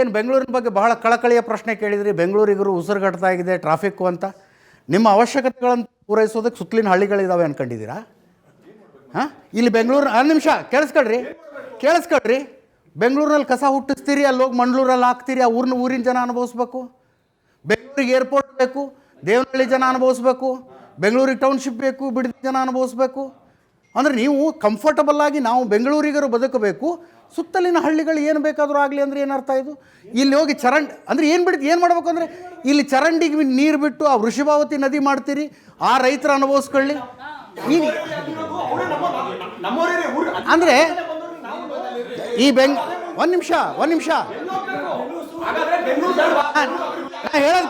ಏನು ಬೆಂಗಳೂರಿನ ಬಗ್ಗೆ ಬಹಳ ಕಳಕಳಿಯ ಪ್ರಶ್ನೆ ಕೇಳಿದ್ರಿ. ಬೆಂಗಳೂರಿಗರು ಉಸಿರುಗಟ್ತಾ ಇದೆ ಟ್ರಾಫಿಕ್ಕು ಅಂತ. ನಿಮ್ಮ ಅವಶ್ಯಕತೆಗಳನ್ನು ಪೂರೈಸೋದಕ್ಕೆ ಸುತ್ತಲಿನ ಹಳ್ಳಿಗಳಿದ್ದಾವೆ ಅಂದ್ಕೊಂಡಿದ್ದೀರಾ? ಹಾಂ, ಇಲ್ಲಿ ಬೆಂಗಳೂರು 1 ನಿಮಿಷ ಕೇಳಿಸ್ಕೊಳ್ರಿ. ಬೆಂಗಳೂರಿನಲ್ಲಿ ಕಸ ಹುಟ್ಟಿಸ್ತೀರಿ, ಅಲ್ಲಿ ಹೋಗಿ ಮಂಗಳೂರಲ್ಲಿ ಹಾಕ್ತೀರಿ, ಆ ಊರಿನ ಜನ ಅನುಭವಿಸ್ಬೇಕು. ಬೆಂಗಳೂರಿಗೆ ಏರ್ಪೋರ್ಟ್ ಬೇಕು, ದೇವನಹಳ್ಳಿ ಜನ ಅನುಭವಿಸ್ಬೇಕು. ಬೆಂಗಳೂರಿಗೆ ಟೌನ್ಶಿಪ್ ಬೇಕು, ಬಿಡದಿ ಜನ ಅನುಭವಿಸ್ಬೇಕು. ಅಂದರೆ ನೀವು ಕಂಫರ್ಟಬಲ್ ಆಗಿ ನಾವು ಬೆಂಗಳೂರಿಗರು ಬದುಕಬೇಕು, ಸುತ್ತಲಿನ ಹಳ್ಳಿಗಳು ಏನು ಬೇಕಾದರೂ ಆಗಲಿ ಅಂದರೆ ಏನರ್ಥ ಇದು? ಇಲ್ಲಿ ಹೋಗಿ ಅಂದರೆ ಏನು ಮಾಡಬೇಕು ಅಂದರೆ ಇಲ್ಲಿ ಚರಂಡಿಗೆ ನೀರು ಬಿಟ್ಟು ಆ ವೃಷಭಾವತಿ ನದಿ ಮಾಡ್ತೀರಿ, ಆ ರೈತರ ಅನುಭವಿಸ್ಕೊಳ್ಳಿ. ಅಂದರೆ ಈ ಒಂದು ನಿಮಿಷ ಹೇಳೋದು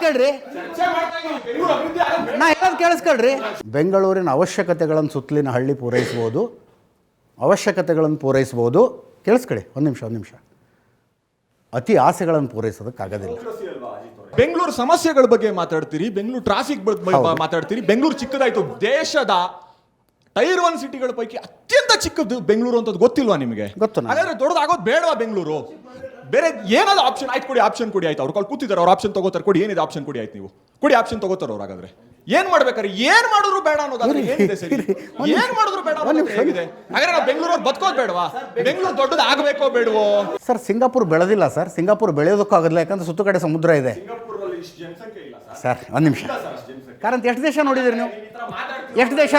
ಕೇಳಿಸ್ಕೊಳ್ರಿ. ಬೆಂಗಳೂರಿನ ಅವಶ್ಯಕತೆಗಳನ್ನು ಸುತ್ತಲಿನ ಹಳ್ಳಿ ಪೂರೈಸ್ಬೋದು. ಕೇಳಿಸ್ಕೊಳ್ಳಿ, ಒಂದು ನಿಮಿಷ. ಅತಿ ಆಸೆಗಳನ್ನು ಪೂರೈಸೋದಕ್ಕಾಗೋದಿಲ್ಲ. ಬೆಂಗಳೂರು ಸಮಸ್ಯೆಗಳ ಬಗ್ಗೆ ಮಾತಾಡ್ತೀರಿ, ಬೆಂಗಳೂರು ಟ್ರಾಫಿಕ್ ಬಗ್ಗೆ ಮಾತಾಡ್ತೀರಿ. ಬೆಂಗಳೂರು ಚಿಕ್ಕದಾಯ್ತು. ದೇಶದ ಟೈರ್ 1 ಸಿಟಿಗಳ ಪೈಕಿ ಅತ್ಯಂತ ಚಿಕ್ಕದು ಬೆಂಗಳೂರು ಅಂತ ಗೊತ್ತಿಲ್ವಾ ನಿಮಗೆ? ಗೊತ್ತು. ಹಾಗಾದ್ರೆ ದೊಡ್ಡದಾಗೋದು ಬೇಡವಾ ಬೆಂಗಳೂರು? ಬೇರೆ ಏನಾದ್ರು ಆಪ್ಷನ್ ಆಯ್ತು ಕೊಡಿ, ಆಪ್ಷನ್ ಕೊಡಿ. ಆಯ್ತು, ಅವ್ರು ಕೂತಿದ್ದಾರೆ, ಅವ್ರ ಆಪ್ಷನ್ ತಗೋತಾರೆ, ಕೊಡಿ. ಏನಿದೆ ಆಪ್ಷನ್ ಕೊಡಿ, ಆಯ್ತು ನೀವು ಕೊಡಿ, ಆಪ್ಷನ್ ತಗೋತಾರೆ ಅವ್ರು. ಹಾಗಾದ್ರೆ ಏನ್ ಮಾಡ್ಬೇಕಾರೆ ಏನ್ ಮಾಡಿದ್ರು ಬೇಡ ಅನ್ನೋದಾದ್ರೆ ಏನಿದೆ ಸರಿ? ಏನ್ ಮಾಡಿದ್ರು ಬೇಡ ಹೇಗಿದೆ? ಹಾಗಾದ್ರೆ ನಾವು ಬೆಂಗಳೂರು ಬದುಕೋದು ಬೇಡವಾ? ಬೆಂಗಳೂರು ದೊಡ್ಡದು ಆಗಬೇಕೋ ಬೇಡವೋ? ಸರ್, ಸಿಂಗಾಪುರ್ ಬೆಳೆದಿಲ್ಲ ಸರ್. ಸಿಂಗಾಪುರ್ ಬೆಳೆಯೋದಕ್ಕೂ ಆಗೋದಿಲ್ಲ, ಯಾಕಂದ್ರೆ ಸುತ್ತ ಕಡೆ ಸಮುದ್ರ ಇದೆ ಸರ್. 1 ನಿಮಿಷ. ಕಾರಣ ಎಷ್ಟು ದೇಶ ನೋಡಿದಿರಿ ನೀವು? ಎಷ್ಟು ದೇಶ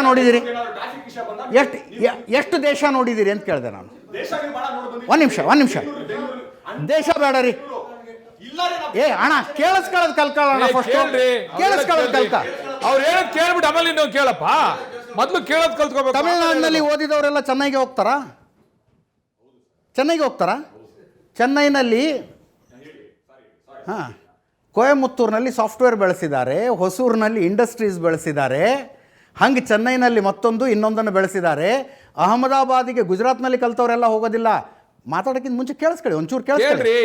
ನೋಡಿದಿರಿ ಅಂತ ಕೇಳಿದೆ ನಾನು. 1 ನಿಮಿಷ. ದೇಶ ಬೇಡ ರೀ. ಅಣ್ಣ ಕೇಳಿಸ್ಕೊಳ್ಳೋದು ಕಲ್ಕೊಳ್ಳೋಣ. ಫಸ್ಟ್ ಕೇಳಿಸ್ಕೊಳ್ಳೋದು ಕಲ್ಕ. ಅವ್ರು ಹೇಳೋದು ಕೇಳ್ಬಿಟ್ಟು ಆಮೇಲೆ ನೀವು ಕೇಳಪ್ಪ. ಮೊದಲು ಕೇಳೋದು ಕಲ್ತ್ಕೋಬೇಕು. ತಮಿಳುನಾಡಿನಲ್ಲಿ ಓದಿದವರೆಲ್ಲ ಚೆನ್ನೈಗೆ ಹೋಗ್ತಾರಾ? ಚೆನ್ನೈನಲ್ಲಿ ಕೊಯಮತ್ತೂರಿನಲ್ಲಿ ಸಾಫ್ಟ್ವೇರ್ ಬೆಳೆಸಿದ್ದಾರೆ, ಹೊಸೂರಿನಲ್ಲಿ ಇಂಡಸ್ಟ್ರೀಸ್ ಬೆಳೆಸಿದ್ದಾರೆ. ಹಂಗೆ ಚೆನ್ನೈನಲ್ಲಿ ಇನ್ನೊಂದನ್ನು ಬೆಳೆಸಿದ್ದಾರೆ. ಅಹಮದಾಬಾದಿಗೆ ಗುಜರಾತ್ನಲ್ಲಿ ಕಲ್ತವರೆಲ್ಲ ಹೋಗೋದಿಲ್ಲ. ಮಾತಾಡೋಕ್ಕಿಂತ ಮುಂಚೆ ಕೇಳಿಸ್ಕೊಳ್ಳಿ, ಒಂಚೂರು ಕೇಳಿಸ್ಕೊಳ್ಳಿ.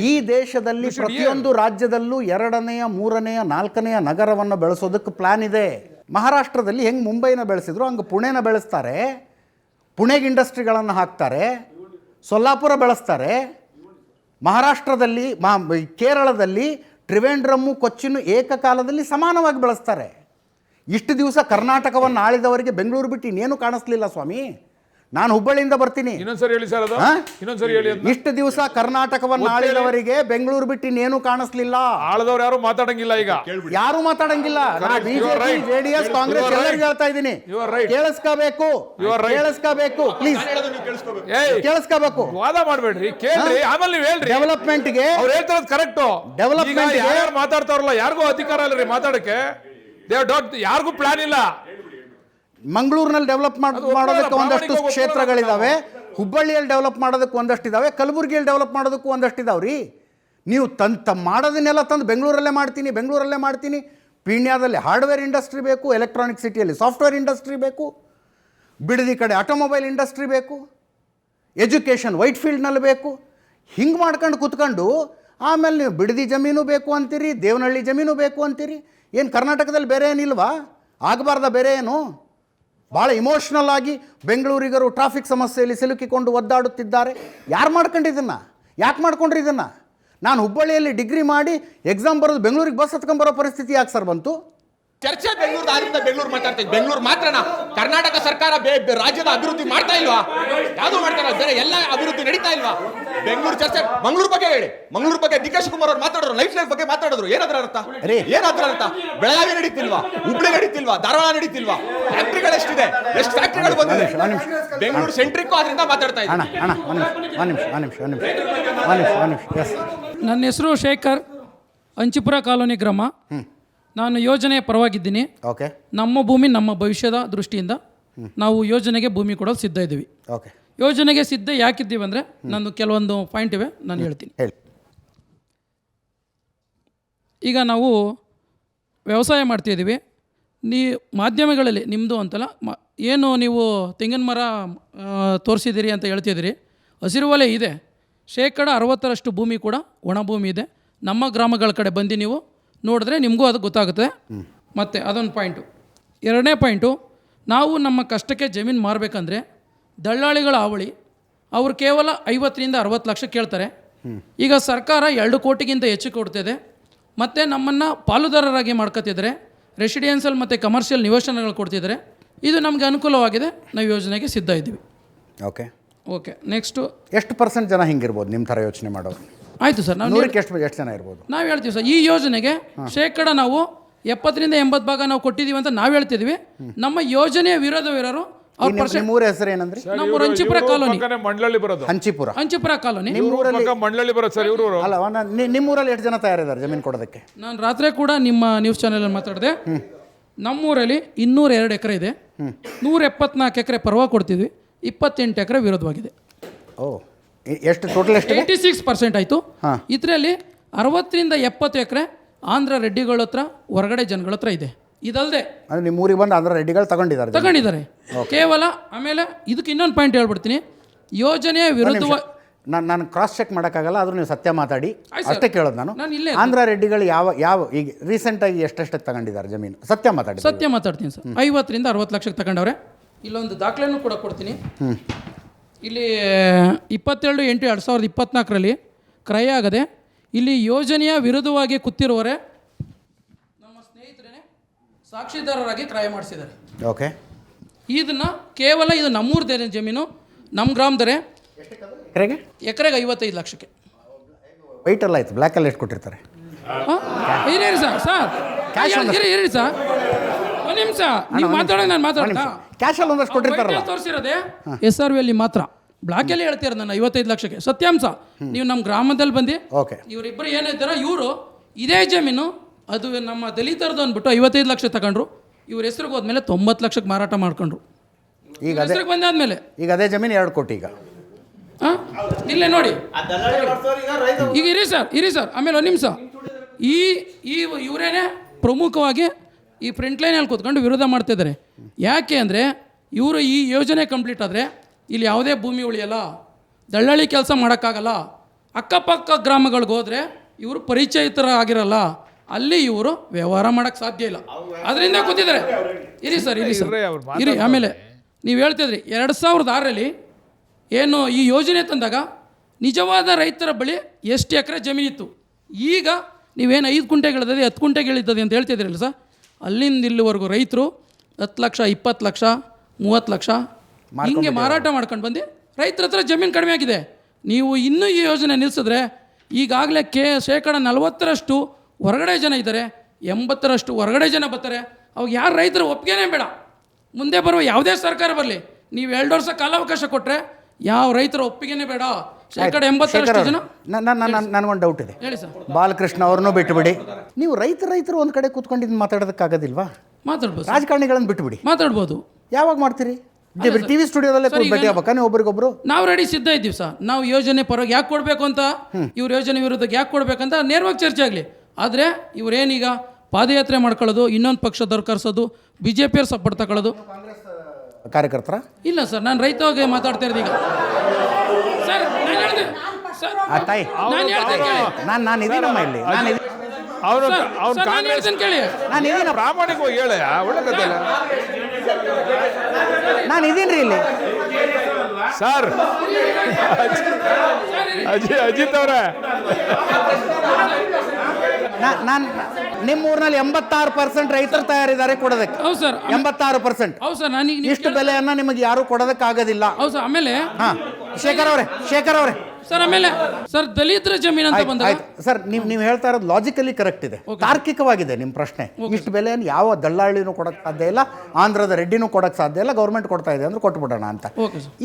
ಈ ದೇಶದಲ್ಲಿ ಪ್ರತಿಯೊಂದು ರಾಜ್ಯದಲ್ಲೂ 2ನೇ, 3ನೇ, 4ನೇ ನಗರವನ್ನು ಬೆಳೆಸೋದಕ್ಕೆ ಪ್ಲಾನ್ ಇದೆ. ಮಹಾರಾಷ್ಟ್ರದಲ್ಲಿ ಹೆಂಗೆ ಮುಂಬೈನ ಬೆಳೆಸಿದ್ರು ಹಂಗೆ ಪುಣೆನ ಬೆಳೆಸ್ತಾರೆ. ಪುಣೆಗೆ ಇಂಡಸ್ಟ್ರಿಗಳನ್ನು ಹಾಕ್ತಾರೆ. ಸೊಲ್ಲಾಪುರ ಬೆಳೆಸ್ತಾರೆ. ಮಹಾರಾಷ್ಟ್ರದಲ್ಲಿ ಕೇರಳದಲ್ಲಿ ತ್ರಿವೇಂದ್ರಮ್ಮು, ಕೊಚ್ಚಿನು ಏಕಕಾಲದಲ್ಲಿ ಸಮಾನವಾಗಿ ಬೆಳೆಸ್ತಾರೆ. ಇಷ್ಟು ದಿವಸ ಕರ್ನಾಟಕವನ್ನು ಆಳಿದವರಿಗೆ ಬೆಂಗಳೂರು ಬಿಟ್ಟು ಇನ್ನೇನು ಕಾಣಿಸ್ಲಿಲ್ಲ ಸ್ವಾಮಿ. ನಾನು ಹುಬ್ಬಳ್ಳಿಯಿಂದ ಬರ್ತೀನಿ. ಇನ್ನೊಂದ್ಸರಿ ಹೇಳಿ ಸರ್, ಇನ್ನೊಂದ್ಸರಿ ಹೇಳಿ. ಇಷ್ಟು ದಿವಸ ಕರ್ನಾಟಕವನ್ನು ಆಳಿದವರಿಗೆ ಬೆಂಗಳೂರು ಬಿಟ್ಟು ಇನ್ನೇನು ಕಾಣಿಸ್ಲಿಲ್ಲ. ಆಳದವ್ರು ಯಾರು ಮಾತಾಡಂಗಿಲ್ಲ. ಈಗ ಯಾರು ಮಾತಾಡಂಗಿಲ್ಲ. ಬಿಜೆಪಿ, ಜೆಡಿಎಸ್, ಕಾಂಗ್ರೆಸ್ ಎಲ್ಲರಿಗೂ ಹೇಳ್ತಾ ಇದ್ದೀನಿ, ಕೇಳಿಸ್ಕೋಬೇಕು ಪ್ಲೀಸ್. ಕೇಳಿಸ್ಕೋಬೇಕು, ವಾದ ಮಾಡಬೇಡ್ರಿ, ಕೇಳ್ರಿ, ಆಮೇಲೆ ನೀವು ಹೇಳ್ರಿ. ಡೆವಲಪ್ಮೆಂಟ್ಗೆ ಅವ್ರು ಹೇಳ್ತಿರೋದು ಕರೆಕ್ಟ್. ಡೆವಲಪ್ಮೆಂಟ್ ಯಾರು ಮಾತಾಡ್ತಾರಲ್ಲ ಯಾರಿಗೂ ಅಧಿಕಾರ ಇಲ್ಲ ರೀ ಮಾತಾಡಕ್ಕೆ. ಯಾರಿಗೂ ಪ್ಲಾನ್ ಇಲ್ಲ. ಮಂಗಳೂರಿನಲ್ಲಿ ಡೆವಲಪ್ ಮಾಡೋದಕ್ಕೆ ಒಂದಷ್ಟು ಕ್ಷೇತ್ರಗಳಿದ್ದಾವೆ. ಹುಬ್ಬಳ್ಳಿಯಲ್ಲಿ ಡೆವಲಪ್ ಮಾಡೋದಕ್ಕೆ ಒಂದಷ್ಟಿದ್ದಾವೆ. ಕಲಬುರಗಿಯಲ್ಲಿ ಡೆವಲಪ್ ಮಾಡೋದಕ್ಕೂ ಒಂದಷ್ಟಿದ್ದಾವ್ರಿ. ನೀವು ಮಾಡೋದನ್ನೆಲ್ಲ ತಂದು ಬೆಂಗಳೂರಲ್ಲೇ ಮಾಡ್ತೀನಿ. ಪೀಣ್ಯದಲ್ಲಿ ಹಾರ್ಡ್ವೇರ್ ಇಂಡಸ್ಟ್ರಿ ಬೇಕು, ಎಲೆಕ್ಟ್ರಾನಿಕ್ ಸಿಟಿಯಲ್ಲಿ ಸಾಫ್ಟ್ವೇರ್ ಇಂಡಸ್ಟ್ರಿ ಬೇಕು, ಬಿಡದಿ ಕಡೆ ಆಟೋಮೊಬೈಲ್ ಇಂಡಸ್ಟ್ರಿ ಬೇಕು, ಎಜುಕೇಷನ್ ವೈಟ್ ಫೀಲ್ಡ್ನಲ್ಲಿ ಬೇಕು. ಹಿಂಗೆ ಮಾಡ್ಕೊಂಡು ಕೂತ್ಕೊಂಡು ಆಮೇಲೆ ನೀವು ಬಿಡದಿ ಜಮೀನು ಬೇಕು ಅಂತೀರಿ, ದೇವನಹಳ್ಳಿ ಜಮೀನು ಬೇಕು ಅಂತೀರಿ. ಏನು ಕರ್ನಾಟಕದಲ್ಲಿ ಬೇರೆ ಏನಿಲ್ವಾ? ಆಗಬಾರ್ದ ಬೇರೆ ಏನು? ಭಾಳ ಇಮೋಷ್ನಲ್ ಆಗಿ ಬೆಂಗಳೂರಿಗರು ಟ್ರಾಫಿಕ್ ಸಮಸ್ಯೆಯಲ್ಲಿ ಸಿಲುಕಿಕೊಂಡು ಒದ್ದಾಡುತ್ತಿದ್ದಾರೆ. ಯಾರು ಮಾಡ್ಕೊಂಡಿದ್ದನ್ನು? ಯಾಕೆ ಮಾಡ್ಕೊಂಡ್ರಿ ಇದನ್ನು? ನಾನು ಹುಬ್ಬಳ್ಳಿಯಲ್ಲಿ ಡಿಗ್ರಿ ಮಾಡಿ ಎಕ್ಸಾಮ್ ಬರೋದು ಬೆಂಗಳೂರಿಗೆ ಬಸ್ ಹತ್ಕೊಂಡ್ಬರೋ ಪರಿಸ್ಥಿತಿ ಯಾಕೆ ಸರ್ ಬಂತು? ಚರ್ಚೆ ಬೆಂಗಳೂರು ಆದ್ರಿಂದ ಬೆಂಗಳೂರು ಮಾತಾಡ್ತೀವಿ. ಬೆಂಗಳೂರು ಮಾತ್ರನಾ? ಕರ್ನಾಟಕ ಸರ್ಕಾರ ರಾಜ್ಯದ ಅಭಿವೃದ್ಧಿ ಮಾಡ್ತಾ ಇಲ್ವಾ? ಯಾವುದು ಮಾಡ್ತಾರ? ಬೇರೆ ಎಲ್ಲ ಅಭಿವೃದ್ಧಿ ನಡೀತಾ ಇಲ್ವಾ? ಬೆಂಗಳೂರು ಚರ್ಚೆ. ಮಂಗಳೂರು ಬಗ್ಗೆ ಹೇಳಿ. ಮಂಗಳೂರು ಬಗ್ಗೆ ಡಿ ಕೆ ಶಿವಕುಮಾರ್ ಅವರು ಮಾತಾಡೋರು, ಲೈಫ್ ಬಗ್ಗೆ ಮಾತಾಡಿದ್ರು. ಏನಾದ್ರ ಅರ್ಥ? ಬೆಳಗಾವಿ ನಡೀತಿಲ್ವಾ? ಹುಬ್ಳಿ ನಡೀತಿಲ್ವಾ? ಧಾರವಾಡ ನಡೀತಿಲ್ವಾ? ಫ್ಯಾಕ್ಟ್ರಿಗಳು ಎಷ್ಟಿದೆ? ಎಷ್ಟು ಫ್ಯಾಕ್ಟ್ರಿಗಳು ಬಂದಿದೆ? ಬೆಂಗಳೂರು ಸೆಂಟ್ರಿಕ್ ಆದ್ರಿಂದ ಮಾತಾಡ್ತಾ ಇದ್ದೀನಿ. ನನ್ನ ಹೆಸರು ಶೇಖರ್, ಅಂಚಿಪುರ ಕಾಲೋನಿ ಗ್ರಾಮ. ನಾನು ಯೋಜನೆಯ ಪರವಾಗಿದ್ದೀನಿ. ಓಕೆ. ನಮ್ಮ ಭೂಮಿ ನಮ್ಮ ಭವಿಷ್ಯದ ದೃಷ್ಟಿಯಿಂದ ನಾವು ಯೋಜನೆಗೆ ಭೂಮಿ ಕೊಡಲು ಸಿದ್ಧ ಇದ್ದೀವಿ. ಓಕೆ. ಯೋಜನೆಗೆ ಸಿದ್ಧ ಯಾಕಿದ್ದೀವಿ ಅಂದರೆ ನಾನು ಕೆಲವೊಂದು ಪಾಯಿಂಟ್ ಇವೆ, ನಾನು ಹೇಳ್ತೀನಿ. ಈಗ ನಾವು ವ್ಯವಸಾಯ ಮಾಡ್ತಾಯಿದ್ದೀವಿ. ಮಾಧ್ಯಮಗಳಲ್ಲಿ ನಿಮ್ಮದು ಅಂತಲ್ಲ, ಏನು ನೀವು ತೆಂಗಿನ ಮರ ತೋರಿಸಿದ್ದೀರಿ ಅಂತ ಹೇಳ್ತಿದ್ದೀರಿ. ಹಸಿರು ವಲಯ ಇದೆ. 60% ಭೂಮಿ ಕೂಡ ಒಣ ಭೂಮಿ ಇದೆ. ನಮ್ಮ ಗ್ರಾಮಗಳ ಕಡೆ ಬಂದು ನೀವು ನೋಡಿದ್ರೆ ನಿಮಗೂ ಅದು ಗೊತ್ತಾಗುತ್ತೆ. ಮತ್ತು ಅದೊಂದು ಪಾಯಿಂಟು. 2ನೇ ಪಾಯಿಂಟು, ನಾವು ನಮ್ಮ ಕಷ್ಟಕ್ಕೆ ಜಮೀನು ಮಾರಬೇಕಂದ್ರೆ ದಳ್ಳಾಳಿಗಳ ಹಾವಳಿ ಅವರು ಕೇವಲ 50ರಿಂದ 60 ಲಕ್ಷ ಕೇಳ್ತಾರೆ. ಈಗ ಸರ್ಕಾರ 2 ಕೋಟಿಗಿಂತ ಹೆಚ್ಚು ಕೊಡ್ತಿದೆ. ಮತ್ತು ನಮ್ಮನ್ನು ಪಾಲುದಾರರಾಗಿ ಮಾಡ್ಕೊತಿದ್ದಾರೆ. ರೆಸಿಡೆನ್ಷಿಯಲ್ ಮತ್ತು ಕಮರ್ಷಿಯಲ್ ನಿವೇಶನಗಳು ಕೊಡ್ತಿದ್ದಾರೆ. ಇದು ನಮಗೆ ಅನುಕೂಲವಾಗಿದೆ. ನಾವು ಯೋಜನೆಗೆ ಸಿದ್ಧ ಇದ್ದೀವಿ. ಓಕೆ ನೆಕ್ಸ್ಟು ಎಷ್ಟು % ಜನ ಹಿಂಗಿರ್ಬೋದು ನಿಮ್ಮ ಥರ ಯೋಚನೆ ಮಾಡೋರು? ಆಯಿತು ಸರ್. ನಾವು ಎಷ್ಟು ಜನ ಇರ್ಬೋದು? ನಾವು ಹೇಳ್ತೀವಿ ಸರ್, ಈ ಯೋಜನೆಗೆ ಶೇಕಡ ನಾವು 70ರಿಂದ 80 ಭಾಗ ನಾವು ಕೊಟ್ಟಿದ್ದೀವಿ ಅಂತ ನಾವು ಹೇಳ್ತಿದ್ವಿ. ನಮ್ಮ ಯೋಜನೆಯ ವಿರೋಧವಿರೋರು ಅವ್ರ ಮೂರ ಹೆಸರು ಏನಂದ್ರೆ? ನಮ್ಮ ಹಂಚಿಪುರ ಕಾಲೋನಿ, ಮಂಡಳಿ ಬರೋದು. ಹಂಚಿಪುರ ಕಾಲೋನಿ ಮಂಡಳಿ ಬರೋದು ಸರ್. ಇವರು ಅಲ್ಲ, ನಿಮ್ಮೂರಲ್ಲಿ ಎಷ್ಟು ಜನ ತಯಾರಿದ್ದಾರೆ ಜಮೀನು ಕೊಡೋದಕ್ಕೆ? ನಾನು ರಾತ್ರಿ ಕೂಡ ನಿಮ್ಮ ನ್ಯೂಸ್ ಚಾನೆಲ್ ಮಾತಾಡಿದೆ. ನಮ್ಮೂರಲ್ಲಿ 202 ಎಕರೆ ಇದೆ. 174 ಎಕರೆ ಪರವಾಗಿ ಕೊಡ್ತಿದ್ವಿ, 28 ಎಕರೆ ವಿರೋಧವಾಗಿದೆ. ಎಷ್ಟು ಟೋಟಲ್? ಎಷ್ಟು? 86% ಆಯಿತು. ಇದರಲ್ಲಿ 60ರಿಂದ 70 ಎಕರೆ ಆಂಧ್ರ ರೆಡ್ಡಿಗಳ ಹತ್ರ, ಹೊರಗಡೆ ಜನಗಳ ಹತ್ರ ಇದೆ. ಇದಲ್ಲದೆ ನಿಮ್ಮ ಊರಿಗೆ ಬಂದು ಆಂಧ್ರ ರೆಡ್ಡಿಗಳು ತಗೊಂಡಿದ್ದಾರೆ. ಕೇವಲ ಆಮೇಲೆ ಇದಕ್ಕೆ ಇನ್ನೊಂದು ಪಾಯಿಂಟ್ ಹೇಳ್ಬಿಡ್ತೀನಿ. ಯೋಜನೆಯ ವಿರುದ್ಧ ನಾನು ಕ್ರಾಸ್ ಚೆಕ್ ಮಾಡೋಕ್ಕಾಗಲ್ಲ, ಆದರೂ ನೀವು ಸತ್ಯ ಮಾತಾಡಿ ಅಷ್ಟೇ ಕೇಳೋದು ನಾನು. ಇಲ್ಲೇ ಆಂಧ್ರ ರೆಡ್ಡಿಗಳು ಯಾವ ಈಗ ರೀಸೆಂಟಾಗಿ ಎಷ್ಟೆಷ್ಟಕ್ಕೆ ತಗೊಂಡಿದ್ದಾರೆ ಜಮೀನು? ಸತ್ಯ ಮಾತಾಡ್ತೀನಿ ಸರ್. 50ರಿಂದ 60 ಲಕ್ಷಕ್ಕೆ ತಗೊಂಡವ್ರೆ. ಇಲ್ಲೊಂದು ದಾಖಲೆನೂ ಕೂಡ ಕೊಡ್ತೀನಿ. ಇಲ್ಲಿ 22/8/2024 ಕ್ರಯ ಆಗದೆ. ಇಲ್ಲಿ ಯೋಜನೆಯ ವಿರುದ್ಧವಾಗಿ ಕೂತಿರುವರೆ ನಮ್ಮ ಸ್ನೇಹಿತರೇ ಸಾಕ್ಷಿದಾರರಾಗಿ ಕ್ರಯ ಮಾಡಿಸಿದ್ದಾರೆ. ಓಕೆ. ಇದನ್ನು ಕೇವಲ ಇದು ನಮ್ಮೂರ್ದೇ ಜಮೀನು, ನಮ್ಮ ಗ್ರಾಮದರೆ ಎಕರೆಗೆ 55 ಲಕ್ಷಕ್ಕೆ. ವೈಟಲ್ಲ ಆಯ್ತು, ಬ್ಲ್ಯಾಕಲ್ಲಿ ಎಷ್ಟು ಕೊಟ್ಟಿರ್ತಾರೆ? ಇರಿ ಸರ್ ಇರಿ ಸರ್, ಒಂದು ನಿಮಿಷ ನೀವು ಮಾತಾಡೋದು ನಾನು ಮಾತಾಡ್ತಾ. ಕ್ಯಾಶಲ್ಲಿ ಒಂದಷ್ಟು ಕೊಟ್ಟಿರ್ತಾರಲ್ಲ, ತೋರಿಸಿರೋದೆ SRVಯಲ್ಲಿ ಮಾತ್ರ. ಬ್ಲಾಕಲ್ಲಿ ಹೇಳ್ತೀರ ನಾನು 55 ಲಕ್ಷಕ್ಕೆ. ಸತ್ಯಾಂಶ, ನೀವು ನಮ್ಮ ಗ್ರಾಮದಲ್ಲಿ ಬಂದು ಇವರಿಬ್ಬರು ಏನಿದ್ದಾರೋ ಇವರು ಇದೇ ಜಮೀನು ಅದು ನಮ್ಮ ದಲಿತರದು ಅಂದ್ಬಿಟ್ಟು 55 ಲಕ್ಷ ತಗೊಂಡ್ರು. ಇವ್ರ ಹೆಸ್ರಿಗೆ ಹೋದ್ಮೇಲೆ 90 ಲಕ್ಷಕ್ಕೆ ಮಾರಾಟ ಮಾಡ್ಕೊಂಡ್ರು. ಈಗ ಹೆಸ್ರಿಗೆ ಬಂದಾದ್ಮೇಲೆ ಈಗ ಅದೇ ಜಮೀನು 2 ಕೋಟಿ. ಈಗ ಇಲ್ಲೇ ನೋಡಿ, ಈಗ ಇರಿ ಸರ್ ಆಮೇಲೆ ಒಂದು ನಿಮಿಷ. ಇವರೇನೆ ಪ್ರಮುಖವಾಗಿ ಈ ಫ್ರಂಟ್ ಲೈನಲ್ಲಿ ಕೂತ್ಕೊಂಡು ವಿರೋಧ ಮಾಡ್ತಿದ್ದಾರೆ. ಯಾಕೆ ಅಂದರೆ ಇವರು ಈ ಯೋಜನೆ ಕಂಪ್ಲೀಟ್ ಆದರೆ ಇಲ್ಲಿ ಯಾವುದೇ ಭೂಮಿ ಉಳಿಯಲ್ಲ, ದಳ್ಳಾಳಿ ಕೆಲಸ ಮಾಡೋಕ್ಕಾಗಲ್ಲ. ಅಕ್ಕಪಕ್ಕ ಗ್ರಾಮಗಳಿಗೆ ಹೋದರೆ ಇವರು ಪರಿಚಯಿತರ ಆಗಿರಲ್ಲ, ಅಲ್ಲಿ ಇವರು ವ್ಯವಹಾರ ಮಾಡೋಕ್ಕೆ ಸಾಧ್ಯ ಇಲ್ಲ. ಅದರಿಂದ ಕೂತಿದ್ದಾರೆ. ಇರಿ ಸರ್ ಇರಿ. ಆಮೇಲೆ ನೀವು ಹೇಳ್ತಿದ್ರಿ 2006ರಲ್ಲಿ ಏನು ಈ ಯೋಜನೆ ತಂದಾಗ ನಿಜವಾದ ರೈತರ ಬಳಿ ಎಷ್ಟು ಎಕರೆ ಜಮೀನಿತ್ತು. ಈಗ ನೀವೇನು 5 ಕುಂಟೆಗಳಿದ್ದದೆ 10 ಕುಂಟೆಗಳಿದ್ದದೆ ಅಂತ ಹೇಳ್ತಿದ್ರಲ್ಲ ಸರ್, ಅಲ್ಲಿಂದ ಇಲ್ಲಿವರೆಗೂ ರೈತರು 10 ಲಕ್ಷ 20 ಲಕ್ಷ 30 ಲಕ್ಷ ಹಿಂಗೆ ಮಾರಾಟ ಮಾಡ್ಕೊಂಡು ಬಂದು ರೈತರ ಹತ್ರ ಜಮೀನು ಕಡಿಮೆ ಆಗಿದೆ. ನೀವು ಇನ್ನೂ ಈ ಯೋಜನೆ ನಿಲ್ಲಿಸಿದ್ರೆ ಈಗಾಗಲೇ ಶೇಕಡ 40ರಷ್ಟು ಹೊರಗಡೆ ಜನ ಇದ್ದಾರೆ, 80ರಷ್ಟು ಹೊರಗಡೆ ಜನ ಬರ್ತಾರೆ. ಅವಾಗ ಯಾರು ರೈತರು ಒಪ್ಪಿಗೆನೇ ಬೇಡ. ಮುಂದೆ ಬರುವ ಯಾವುದೇ ಸರ್ಕಾರ ಬರಲಿ, ನೀವು 2 ವರ್ಷ ಕಾಲಾವಕಾಶ ಕೊಟ್ಟರೆ ಯಾವ ರೈತರ ಒಪ್ಪಿಗೆನೇ ಬೇಡ. ಶೇಕಡ 80ರಷ್ಟು ಜನ. ನನಗೊಂದು ಡೌಟ್ ಇದೆ. ಹೇಳಿ ಸರ್. ಬಾಲಕೃಷ್ಣ ಅವ್ರನ್ನೂ ಬಿಟ್ಟುಬಿಡಿ, ನೀವು ರೈತರು ಒಂದು ಕಡೆ ಕೂತ್ಕೊಂಡಿದ್ದು ಮಾತಾಡೋದಕ್ಕಾಗೋದಿಲ್ವಾ? ಮಾತಾಡ್ಬೋದು. ರಾಜಕಾರಣಿಗಳನ್ನು ಬಿಟ್ಟುಬಿಡಿ, ಮಾತಾಡ್ಬೋದು. ಯಾವಾಗ ಮಾಡ್ತೀರಿ? ಟಿವಿ ಸ್ಟುಡಿಯೋದಲ್ಲೇ ಭೇಟಿ ಆಗ್ಬೇಕಾ ನೀವು ಒಬ್ರಿಗೊಬ್ರು? ನಾವು ರೆಡಿ ಸಿದ್ಧ ಇದ್ದೀವಿ ಸರ್. ನಾವು ಯೋಜನೆ ಪರವಾಗಿ ಯಾಕೆ ಕೊಡಬೇಕು ಅಂತ, ಇವ್ರ ಯೋಜನೆ ವಿರುದ್ಧಕ್ಕೆ ಯಾಕೆ ಕೊಡಬೇಕಂತ ನೇರವಾಗಿ ಚರ್ಚೆ ಆಗಲಿ. ಆದರೆ ಇವರೇನೀಗ ಪಾದಯಾತ್ರೆ ಮಾಡ್ಕೊಳ್ಳೋದು, ಇನ್ನೊಂದು ಪಕ್ಷದವ್ರು ಕರೆಸೋದು, BJPಯವ್ರು ಸಪೋರ್ಟ್ ತಗೊಳ್ಳೋದು. ಕಾರ್ಯಕರ್ತರ ಇಲ್ಲ ಸರ್, ನಾನು ರೈತವಾಗಿ ಮಾತಾಡ್ತಾ ಇರೋದು ಈಗ ಸರ್. ನಾನು ಇದೀನಮ್ಮ ಇಲ್ಲಿ, ಪ್ರಾಮಾಣಿಕವಾಗಿ ಹೇಳ ಒಳ್ಳೆ ನಾನು ಇದೀನಿ ಇಲ್ಲಿ ಸರ್. ಅಜಿತ್ ಅವರೇ, ನಾನು ನಿಮ್ಮ ಊರಿನಲ್ಲಿ 86% ರೈತರು ತಯಾರಿದ್ದಾರೆ ಕೊಡೋದಕ್ಕೆ. ಹೌದು ಸರ್, 86%. ಹೌದು ಸರ್. ನಾನು ಇಷ್ಟು ಬೆಲೆಯನ್ನ ನಿಮಗೆ ಯಾರು ಕೊಡೋದಕ್ಕಾಗೋದಿಲ್ಲ. ಹೌದು ಸರ್. ಆಮೇಲೆ ಶೇಖರ್ ಅವರೇ ಸರ್, ಆಮೇಲೆ ಸರ್ ದಲಿತರ ಜಮೀನು ಅಂತ ಬಂದಾಗ ಸರ್ ನೀವು ಹೇಳ್ತಾ ಇರೋದು ಲಾಜಿಕಲಿ ಕರೆಕ್ಟ್ ಇದೆ, ತಾರ್ಕಿಕವಾಗಿದೆ ನಿಮ್ಮ ಪ್ರಶ್ನೆ. ಇಷ್ಟು ಬೆಲೆಯನ್ನು ಯಾವ ದಳ್ಳಾಳಿನೂ ಕೊಡೋಕ್ಕೆ ಸಾಧ್ಯ ಇಲ್ಲ, ಆಂಧ್ರದ ರೆಡ್ಡಿನೂ ಕೊಡೋಕ್ಕೆ ಸಾಧ್ಯ ಇಲ್ಲ, ಗೌರ್ಮೆಂಟ್ ಕೊಡ್ತಾ ಇದೆ ಅಂದ್ರೆ ಕೊಟ್ಬಿಡೋಣ ಅಂತ.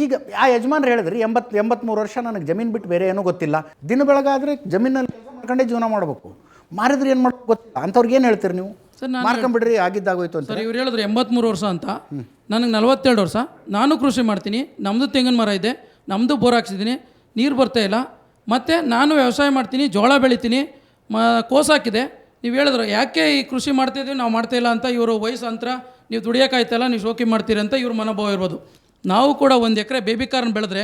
ಈಗ ಆ ಯಜಮಾನ್ರು ಹೇಳಿದ್ರಿ 83 ವರ್ಷ ನನಗೆ ಜಮೀನು ಬಿಟ್ಟು ಬೇರೆ ಏನೂ ಗೊತ್ತಿಲ್ಲ, ದಿನ ಬೆಳಗಾದ್ರೆ ಜಮೀನಲ್ಲಿ ಮಾಡ್ಕೊಂಡೇ ಜೀವನ ಮಾಡಬೇಕು, ಮಾರಿದ್ರೆ ಏನು ಮಾಡಬೇಕು ಗೊತ್ತಿಲ್ಲ ಅಂಥವ್ರಿಗೆ ಏನು ಹೇಳ್ತೀರಿ ನೀವು? ಮಾರ್ಕೊಂಡ್ಬಿಡ್ರಿ, ಆಗಿದ್ದಾಗೋಯ್ತು ಅಂತ. ಸರ್, ಇವ್ರು ಹೇಳಿದ್ರು 83 ವರ್ಷ ಅಂತ. ನನಗೆ 47 ವರ್ಷ. ನಾನು ಕೃಷಿ ಮಾಡ್ತೀನಿ, ನಮ್ಮದು ತೆಂಗಿನ ಮರ ಇದೆ, ನಮ್ಮದು ಬೋರ್ ಹಾಕ್ಸಿದ್ದೀನಿ, ನೀರು ಬರ್ತಾ ಇಲ್ಲ. ಮತ್ತು ನಾನು ವ್ಯವಸಾಯ ಮಾಡ್ತೀನಿ, ಜೋಳ ಬೆಳಿತೀನಿ, ಕೋಸು ಹಾಕಿದೆ. ನೀವು ಹೇಳಿದ್ರು ಯಾಕೆ ಈ ಕೃಷಿ ಮಾಡ್ತಾಯಿದ್ದೀವಿ ನಾವು ಮಾಡ್ತಾಯಿಲ್ಲ ಅಂತ. ಇವರು ವಯಸ್ಸು ಅಂತರ, ನೀವು ದುಡಿಯೋಕ್ಕಾಯ್ತಲ್ಲ, ನೀವು ಶೋಕಿ ಮಾಡ್ತೀರಿ ಅಂತ ಇವ್ರ ಮನೋಭಾವ ಇರ್ಬೋದು. ನಾವು ಕೂಡ 1 ಎಕರೆ ಬೇಬಿ ಕಾರ್ನ್ ಬೆಳೆದ್ರೆ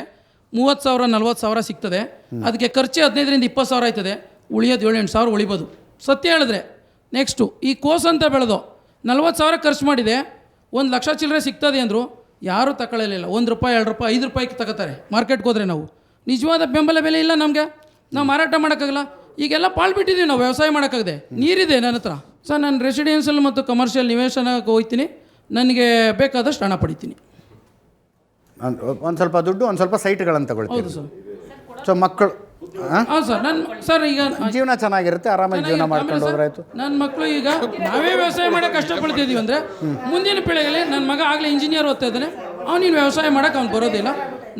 30,000 40,000 ಸಿಗ್ತದೆ. ಅದಕ್ಕೆ ಖರ್ಚು 15ರಿಂದ 20,000 ಆಯ್ತದೆ, ಉಳಿಯೋದು 7-8 ಸಾವಿರ ಉಳಿಬೋದು ಸತ್ಯ ಹೇಳಿದ್ರೆ. ನೆಕ್ಸ್ಟು ಈ ಕೋಸು ಅಂತ ಬೆಳೆದು 40,000 ಖರ್ಚು ಮಾಡಿದೆ, 1 ಲಕ್ಷ ಚಿಲ್ಲರೆ ಸಿಗ್ತದೆ ಅಂದರು. ಯಾರೂ ತಗೊಳ್ಳಲಿಲ್ಲ. 1 ರೂಪಾಯಿ 2 ರೂಪಾಯಿ 5 ರೂಪಾಯಿಗೆ ತಗೋತಾರೆ ಮಾರ್ಕೆಟ್ಗೆ ಹೋದರೆ. ನಾವು ನಿಜವಾದ ಬೆಂಬಲ ಬೆಲೆ ಇಲ್ಲ ನಮಗೆ, ನಾವು ಮಾರಾಟ ಮಾಡೋಕ್ಕಾಗಲ್ಲ. ಈಗೆಲ್ಲ ಪಾಳು ಬಿಟ್ಟಿದ್ದೀವಿ ನಾವು, ವ್ಯವಸಾಯ ಮಾಡೋಕ್ಕಾಗದೆ. ನೀರಿದೆ ನನ್ನ ಹತ್ರ ಸರ್, ನಾನು ರೆಸಿಡೆನ್ಷಿಯಲ್ ಮತ್ತು ಕಮರ್ಷಿಯಲ್ ನಿವೇಶನಕ್ಕೆ ಹೋಗ್ತೀನಿ, ನನಗೆ ಬೇಕಾದಷ್ಟು ಹಣ ಪಡಿತೀನಿ. ಒಂದು ಸ್ವಲ್ಪ ದುಡ್ಡು, ಒಂದು ಸ್ವಲ್ಪ ಸೈಟ್ಗಳನ್ನು ತಗೊಳ್ತೀವಿ. ಹೌದು ಸರ್. ಸೊ ಮಕ್ಕಳು ಹೌದು ಸರ್. ಸರ್ ಈಗ ಜೀವನ ಚೆನ್ನಾಗಿರುತ್ತೆ, ಆರಾಮಾಗಿ ಜೀವನ ಮಾಡ್ಕೊಂಡು ಹೋದ್ರಾಯ್ತು. ನನ್ನ ಮಕ್ಕಳು ಈಗ ನಾವೇ ವ್ಯವಸಾಯ ಮಾಡೋಕೆ ಕಷ್ಟಪಡ್ತಿದ್ದೀವಿ ಅಂದರೆ ಮುಂದಿನ ಪೀಳಿಗೆಯಲ್ಲಿ ನನ್ನ ಮಗ ಆಗಲೇ ಇಂಜಿನಿಯರ್ ಓದ್ತಾ ಇದ್ದಾನೆ, ಅವನಿನ್ನು ವ್ಯವಸಾಯ ಮಾಡೋಕೆ ಅವ್ನು ಬರೋದಿಲ್ಲ.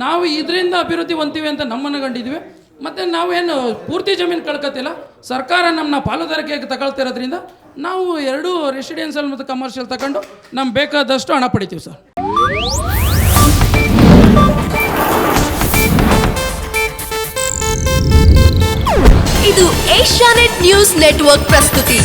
ನಾವು ಇದರಿಂದ ಅಭಿವೃದ್ಧಿ ಹೊಂದ್ತೀವಿ ಅಂತ ನಮ್ಮನ್ನು ಕಂಡಿದ್ದೀವಿ. ಮತ್ತು ನಾವೇನು ಪೂರ್ತಿ ಜಮೀನು ಕಳ್ಕೊತಿಲ್ಲ, ಸರ್ಕಾರ ನಮ್ಮನ್ನ ಪಾಲುದಾರಿಕೆಗೆ ತಗೊಳ್ತಿರೋದ್ರಿಂದ ನಾವು 2 ರೆಸಿಡೆನ್ಷಿಯಲ್ ಮತ್ತು ಕಮರ್ಷಿಯಲ್ ತಗೊಂಡು ನಮ್ಗೆ ಬೇಕಾದಷ್ಟು ಹಣ ಪಡಿತೀವಿ ಸರ್. ಇದು ಏಷ್ಯಾನೆಟ್ ನ್ಯೂಸ್ ನೆಟ್ವರ್ಕ್ ಪ್ರಸ್ತುತಿ.